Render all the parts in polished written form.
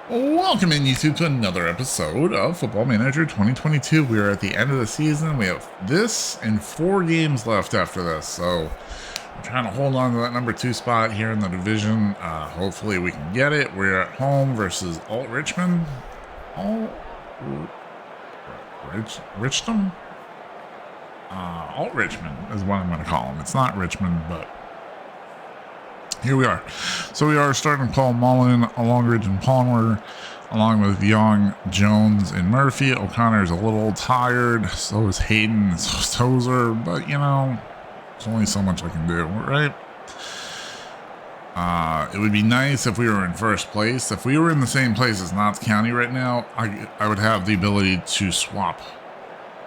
Welcome in YouTube to another episode of Football Manager 2022. We are at the end of the season. We have this and 4 games left after this. So I'm trying to hold on to that number 2 spot here in the division. Hopefully we can get it. We're at home versus ALTRINCHAM. ALTRICHAM? ALTRICHAM is what I'm going to call them. It's not Richmond, but here we are. So we are starting to call Mullen, Longridge, and Palmer, along with Young, Jones, and Murphy. O'Connor's a little tired. So is Hayden. So is Tozer. But, you know, there's only so much I can do, right? It would be nice if we were in first place. If we were in the same place as Notts County right now, I would have the ability to swap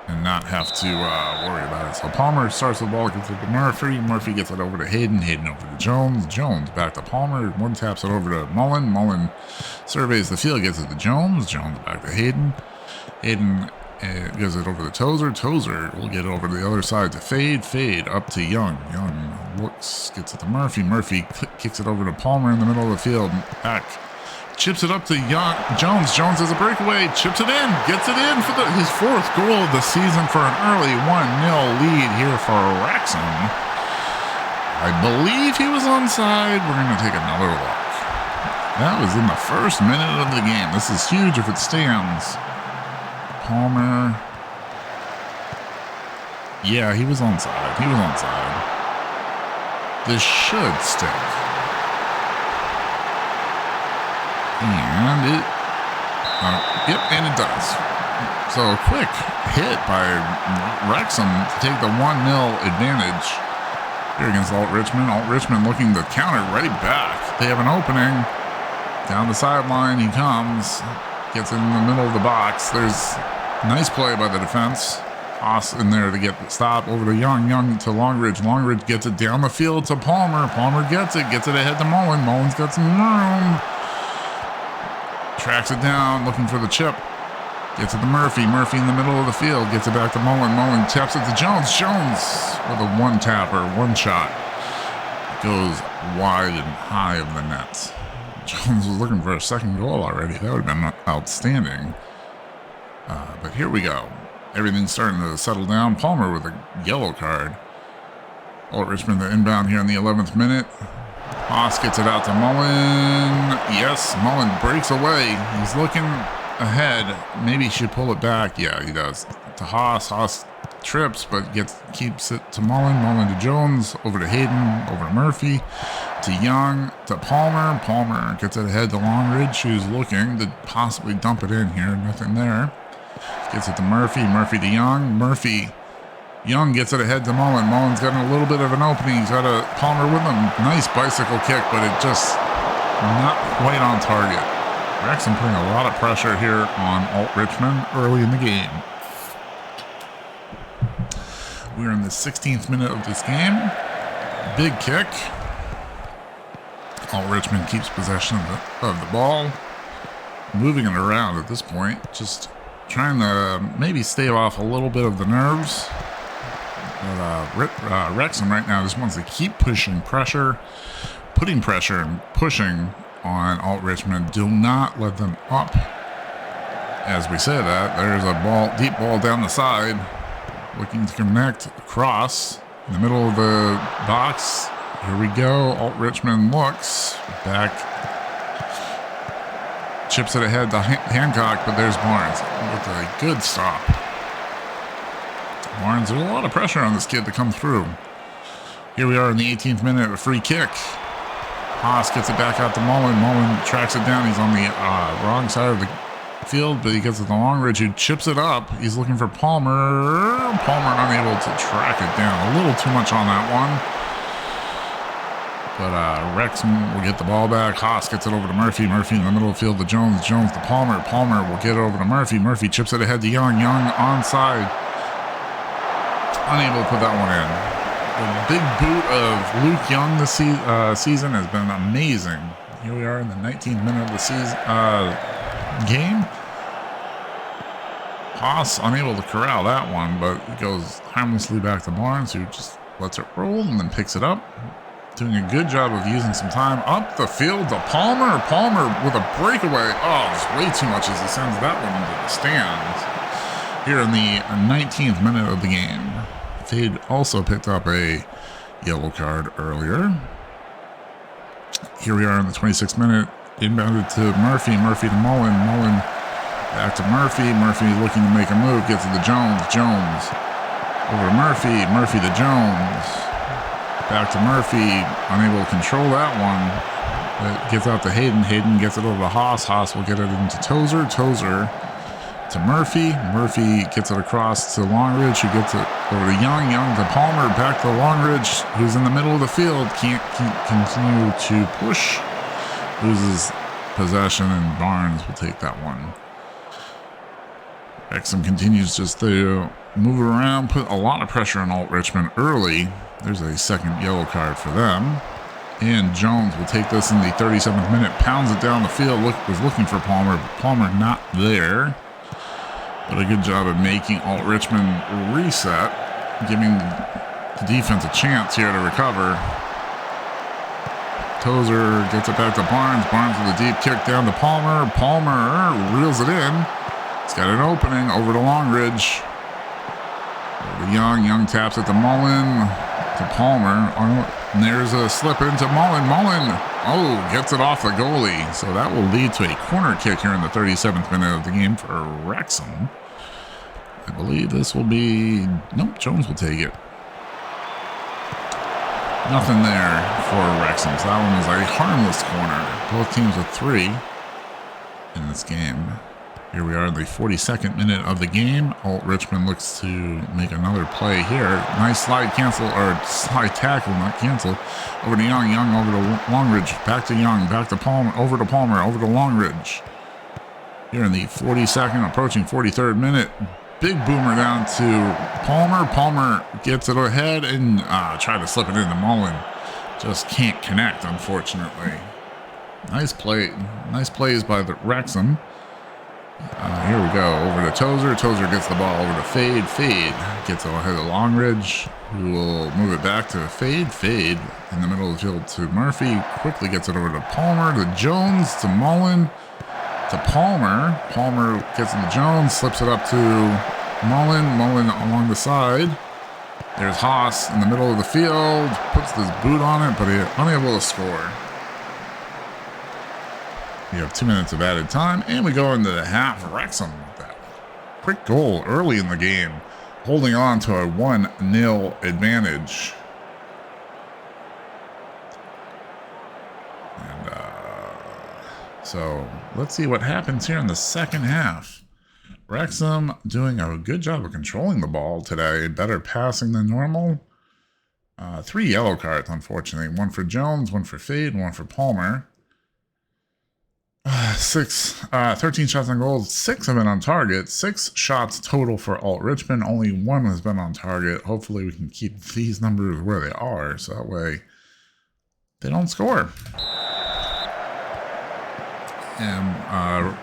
and not have to worry about it. So Palmer starts the ball, gets it to Murphy. Murphy gets it over to Hayden. Hayden over to Jones. Jones back to Palmer. One taps it over to Mullen. Mullen surveys the field, gets it to Jones. Jones back to Hayden. Hayden gives it over to Tozer. Tozer will get it over to the other side to Fade. Fade up to Young. Young looks, gets it to Murphy. Murphy kicks it over to Palmer in the middle of the field. Back. Chips it up to Jones. Jones has a breakaway. Chips it in. Gets it in for his 4th goal of the season for an early 1-0 lead here for WREXHAM. I believe he was onside. We're going to take another look. That was in the first minute of the game. This is huge if it stands. Palmer. Yeah, he was onside. He was onside. This should stick. And it, yep, and it does. So a quick hit by WREXHAM to take the 1-0 advantage here against ALTRICHAM. ALTRICHAM looking to counter right back. They have an opening down the sideline. He comes, gets in the middle of the box. There's a nice play by the defense. Haas in there to get the stop over to Young. Young to Longridge. Longridge gets it down the field to Palmer. Palmer gets it ahead to Mullen. Mullen's got some room. Tracks it down, looking for the chip. Gets it to Murphy. Murphy in the middle of the field. Gets it back to Mullen. Mullen taps it to Jones. Jones with a one-tapper, one shot. Goes wide and high of the net. Jones was looking for a second goal already. That would have been outstanding. But here we go. Everything's starting to settle down. Palmer with a yellow card. ALTRICHAM the inbound here in the 11th minute. Haas gets it out to Mullen. Yes, Mullen breaks away. He's looking ahead. Maybe he should pull it back. Yeah, he does. To Haas. Haas trips, but keeps it to Mullen. Mullen to Jones. Over to Hayden. Over to Murphy. To Young. To Palmer. Palmer gets it ahead to Longridge, who's looking to possibly dump it in here. Nothing there. Gets it to Murphy. Murphy to Young. Murphy. Young gets it ahead to Mullen. Mullen's got a little bit of an opening. He's got a Palmer with him. Nice bicycle kick, but it just not quite on target. WREXHAM putting a lot of pressure here on ALTRICHAM early in the game. We're in the 16th minute of this game. Big kick. ALTRICHAM keeps possession of the ball. Moving it around at this point. Just trying to maybe stave off a little bit of the nerves. But WREXHAM right now just wants to keep pushing pressure, putting pressure and pushing on ALTRICHAM. Do not let them up. As we say that, there's a deep ball down the side, looking to connect across in the middle of the box. Here we go. ALTRICHAM looks back, chips it ahead to Hancock, but there's Barnes with a good stop. Barnes, there's a lot of pressure on this kid to come through. Here we are in the 18th minute, a free kick. Haas gets it back out to Mullen. Mullen tracks it down. He's on the wrong side of the field, but he gets it to Longridge, who chips it up. He's looking for Palmer. Palmer unable to track it down. A little too much on that one. But WREXHAM will get the ball back. Haas gets it over to Murphy. Murphy in the middle of the field to Jones. Jones to Palmer. Palmer will get it over to Murphy. Murphy chips it ahead to Young. Young onside. Unable to put that one in. The big boot of Luke Young this season has been amazing. Here we are in the 19th minute of the season game. Haas unable to corral that one, but it goes harmlessly back to Barnes, who just lets it roll and then picks it up. doing a good job of using some time up the field to Palmer. Palmer with a breakaway. Oh, it's way too much as he sends that one into the stands. Here in the 19th minute of the game. Fade also picked up a yellow card earlier. Here we are in the 26th minute. Inbounded to Murphy. Murphy to Mullen. Mullen back to Murphy. Murphy looking to make a move. Gets it to Jones. Jones over to Murphy. Murphy to Jones. Back to Murphy. Unable to control that one. It gets out to Hayden. Hayden gets it over to Haas. Haas will get it into Tozer. Tozer to Murphy. Murphy gets it across to Longridge, who gets it over to Young. Young to Palmer. Back to Longridge, who's in the middle of the field. Can't continue to push. Loses possession, and Barnes will take that one. Wrexham continues just to move around, put a lot of pressure on Alt Richmond early. There's a second yellow card for them. And Jones will take this in the 37th minute. Pounds it down the field. Was looking for Palmer, but Palmer not there. But a good job of making Alt Richmond reset, giving the defense a chance here to recover. Tozer gets it back to Barnes. Barnes with a deep kick down to Palmer. Palmer reels it in. He's got an opening over to Longridge. Over to Young. Young taps it to Mullen. To Palmer. And there's a slip into Mullen. Mullen, gets it off the goalie. So that will lead to a corner kick here in the 37th minute of the game for Wrexham. I believe this will be... Nope, Jones will take it. Nothing there for Wrexham. So that one was a harmless corner. Both teams with 3 in this game. Here we are in the 42nd minute of the game. Alt Richmond looks to make another play here. Nice slide cancel, or slide tackle, not cancel. Over to Young. Young over to Longridge. Back to Young. Back to Palmer. Over to Palmer. Over to Longridge. Here in the 42nd, approaching 43rd minute. Big boomer down to Palmer. Palmer gets it ahead and try to slip it into Mullen. Just can't connect, unfortunately. Nice play. Nice plays by the Wrexham. Here we go. Over to Tozer. Tozer gets the ball over to Fade. Fade gets it ahead of Longridge, who will move it back to Fade. Fade in the middle of the field to Murphy. Quickly gets it over to Palmer, to Jones, to Mullen, to Palmer. Palmer gets it to Jones, slips it up to Mullen. Mullen along the side. There's Haas in the middle of the field. Puts his boot on it, but he's unable to score. We have 2 minutes of added time, and we go into the half. Wrexham with that quick goal early in the game, holding on to a 1-0 advantage. And so let's see what happens here in the second half. Wrexham doing a good job of controlling the ball today, better passing than normal. 3 yellow cards, unfortunately. 1 for Jones, 1 for Fade, 1 for Palmer. 13 shots on goal, 6 have been on target. 6 shots total for Alt Richmond. Only 1 has been on target. Hopefully we can keep these numbers where they are, so that way they don't score. And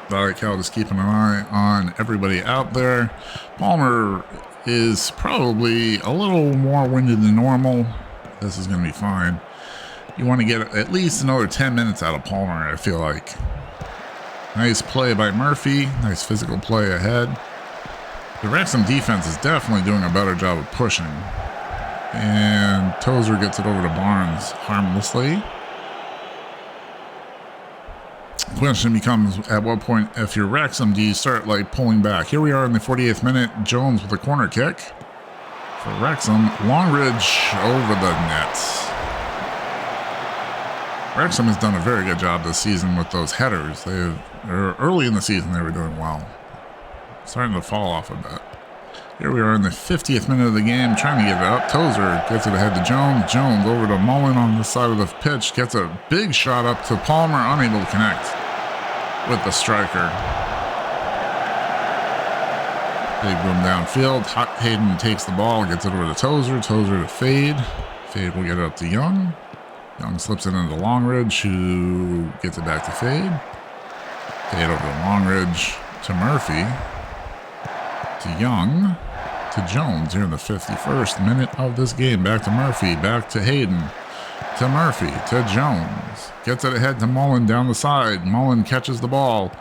Valley Cal just keeping an eye on everybody out there. Palmer is probably a little more winded than normal. This is going to be fine. You want to get at least another 10 minutes out of Palmer, I feel like. Nice play by Murphy. Nice physical play ahead. The Wrexham defense is definitely doing a better job of pushing. And Tozer gets it over to Barnes harmlessly. Question becomes, at what point, if you're Wrexham, do you start like pulling back? Here we are in the 48th minute. Jones with a corner kick for Wrexham. Longridge over the net. Wrexham has done a very good job this season with those headers. Early in the season, they were doing well. Starting to fall off a bit. Here we are in the 50th minute of the game, trying to get it up. Tozer gets it ahead to Jones. Jones over to Mullen on the side of the pitch. Gets a big shot up to Palmer, unable to connect with the striker. Big boom downfield. Hayden takes the ball, gets it over to Tozer. Tozer to Fade. Fade will get it up to Young. Young slips it into Longridge, who gets it back to Fade. Fade over to Longridge, to Murphy, to Young, to Jones here in the 51st minute of this game. Back to Murphy, back to Hayden. to Murphy, to Jones. Gets it ahead to Mullen down the side. Mullen catches the ball.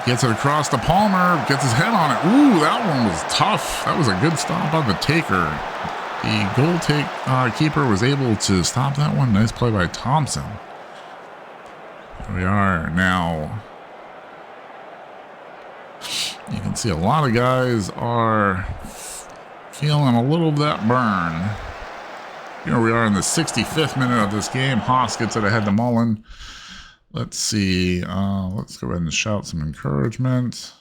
Gets it across to Palmer. Gets his head on it. Ooh, that one was tough. That was a good stop on the taker. The goal keeper was able to stop that one. Nice play by Thompson. Here we are now. You can see a lot of guys are feeling a little of that burn. Here we are in the 65th minute of this game. Haas gets it ahead to Mullen. Let's see. Let's go ahead and shout some encouragement.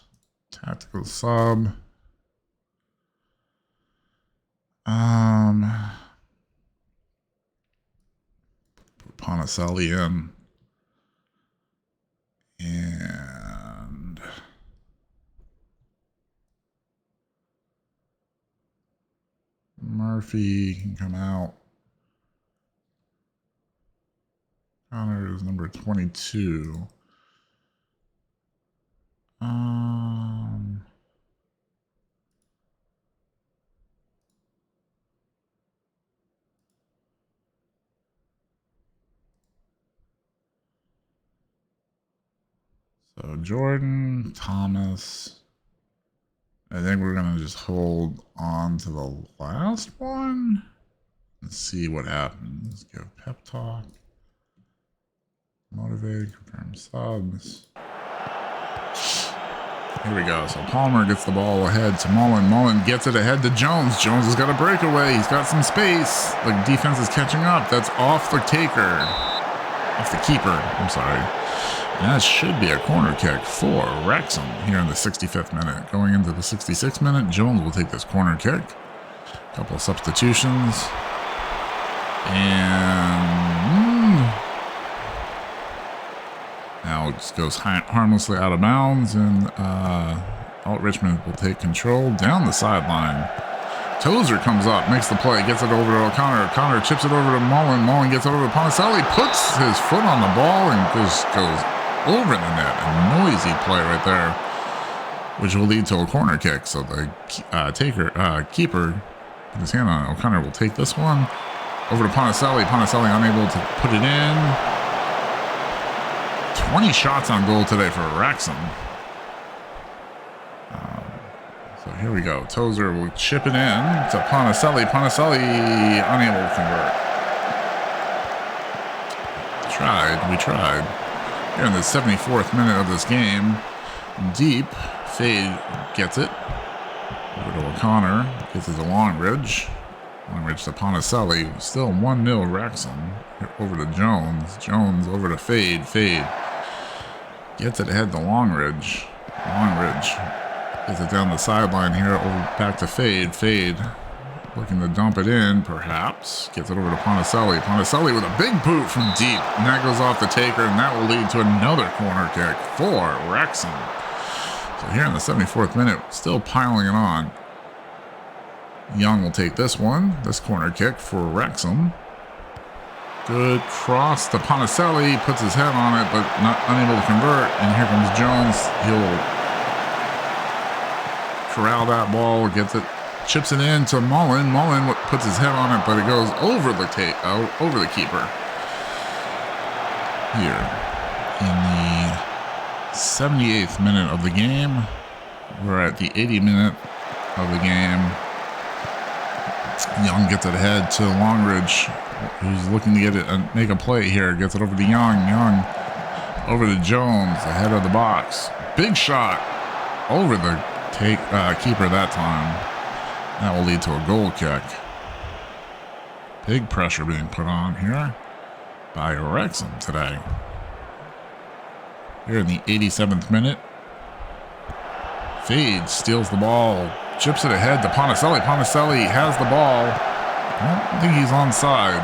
Tactical sub. Put Ponticelli in. And Murphy can come out. Connor is number 22. So Jordan, Thomas. I think we're going to just hold on to the last one and see what happens. Give pep talk. Motivate, confirm subs. Here we go. So Palmer gets the ball ahead to Mullen. Mullen gets it ahead to Jones. Jones has got a breakaway. He's got some space. The defense is catching up. That's off the taker. Off the keeper. I'm sorry. And that should be a corner kick for Wrexham here in the 65th minute. Going into the 66th minute, Jones will take this corner kick. A couple of substitutions. And now it just goes harmlessly out of bounds, and Richmond will take control down the sideline. Tozer comes up, makes the play, gets it over to O'Connor. O'Connor chips it over to Mullen. Mullen gets it over to Ponticelli, puts his foot on the ball, and just goes over the net. A noisy play right there, which will lead to a corner kick. So the keeper put his hand on it. O'Connor will take this one over to Ponticelli. Ponticelli unable to put it in. 20 shots on goal today for Wrexham. So here we go. Tozer will chip it in to Ponticelli. Ponticelli unable to convert. We tried. Here in the 74th minute of this game, deep, Fade gets it. Over to O'Connor, gets it to Longridge. Longridge to Ponticelli, still 1-0 Wrexham. Here over to Jones. Jones over to Fade. Fade gets it ahead to Longridge. Longridge gets it down the sideline here, over back to Fade. Fade looking to dump it in, perhaps. Gets it over to Ponticelli. Ponticelli with a big boot from deep. And that goes off the taker, and that will lead to another corner kick for Wrexham. So here in the 74th minute, still piling it on. Young will take this one, this corner kick for Wrexham. Good cross to Ponticelli, puts his head on it, but not unable to convert. And here comes Jones. He'll corral that ball, gets it, chips it in to Mullen. Mullen puts his head on it, but it goes over the keeper. Here in the 78th minute of the game, we're at the 80th minute of the game. Young gets it ahead to Longridge, who's looking to get it and make a play here. Gets it over to Young. Young over to Jones, ahead of the box. Big shot over the keeper that time. That will lead to a goal kick. Big pressure being put on here by Wrexham today. Here in the 87th minute, Fade steals the ball. Chips it ahead to Ponticelli. Ponticelli has the ball. I don't think he's onside.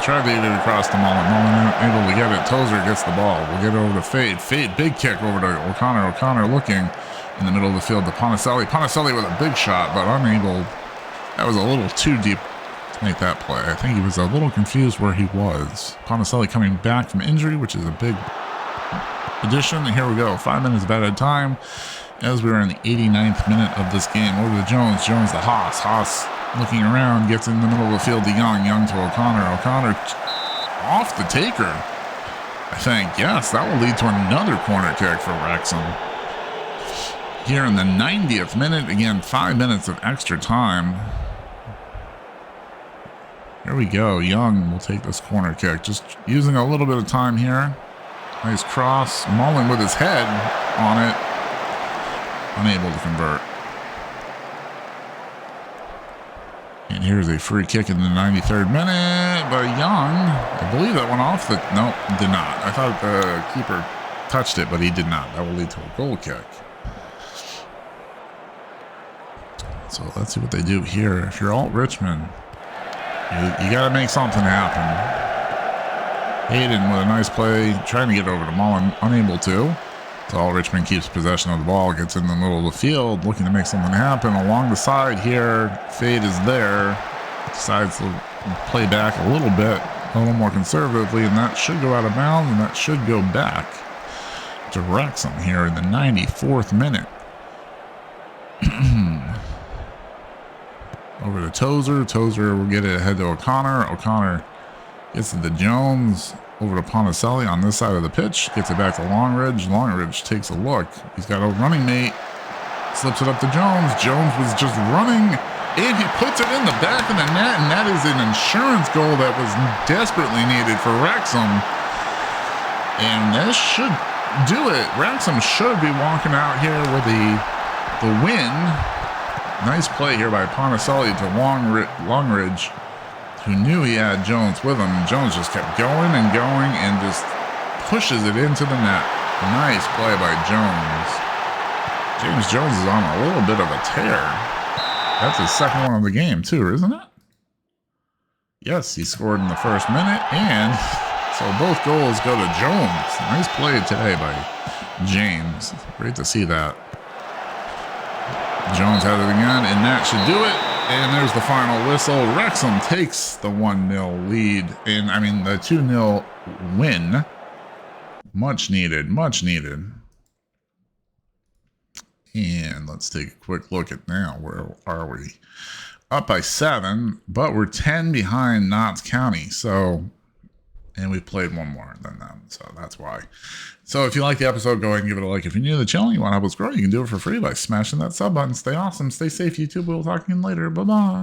Tried to get it across to Mullen. Mullen able to get it. Tozer gets the ball. We'll get it over to Fade. Fade, big kick over to O'Connor. O'Connor looking in the middle of the field to Ponticelli. Ponticelli with a big shot, but unable. That was a little too deep to make that play. I think he was a little confused where he was. Ponticelli coming back from injury, which is a big addition. And here we go. 5 minutes of added time. As we are in the 89th minute of this game, over to Jones. Jones to Haas. Haas looking around, gets in the middle of the field to Young. Young to O'Connor. O'Connor off the taker, I think. Yes, that will lead to another corner kick for Wrexham. Here in the 90th minute, again, 5 minutes of extra time. Here we go. Young will take this corner kick. Just using a little bit of time here. Nice cross. Mullen with his head on it. Unable to convert. And here's a free kick in the 93rd minute by Young. I believe that went off the... No, did not. I thought the keeper touched it, but he did not. That will lead to a goal kick. So let's see what they do here. If you're Richmond, you got to make something happen. Hayden with a nice play, trying to get over to Mullen, unable to. So Richmond keeps possession of the ball, gets in the middle of the field, looking to make something happen. Along the side here, Fade is there. Decides to play back a little bit, a little more conservatively, and that should go out of bounds, and that should go back to Wrexham here in the 94th minute. Over to Tozer. Tozer will get it ahead to O'Connor. O'Connor gets it to Jones. Over to Ponticelli on this side of the pitch. Gets it back to Longridge. Longridge takes a look. He's got a running mate. Slips it up to Jones. Jones was just running, and he puts it in the back of the net, and that is an insurance goal that was desperately needed for Wrexham. And this should do it. Wrexham should be walking out here with the win. Nice play here by Ponticelli to Longridge, who knew he had Jones with him. Jones just kept going and just pushes it into the net. Nice play by Jones. James Jones is on a little bit of a tear. That's his second one of the game too, isn't it? Yes, he scored in the first minute, and so both goals go to Jones. Nice play today by James. Great to see that. Jones had it again, and that should do it. And there's the final whistle. Wrexham takes the 1-0 lead, and I mean the 2-0 win. Much needed, much needed. And let's take a quick look at now. Where are we? Up by 7, but we're 10 behind Notts County. So, and we've played one more than them, so that's why. So if you like the episode, go ahead and give it a like. If you're new to the channel, you want to help us grow, you can do it for free by smashing that sub button. Stay awesome, stay safe, YouTube. We'll talk again later. Bye-bye.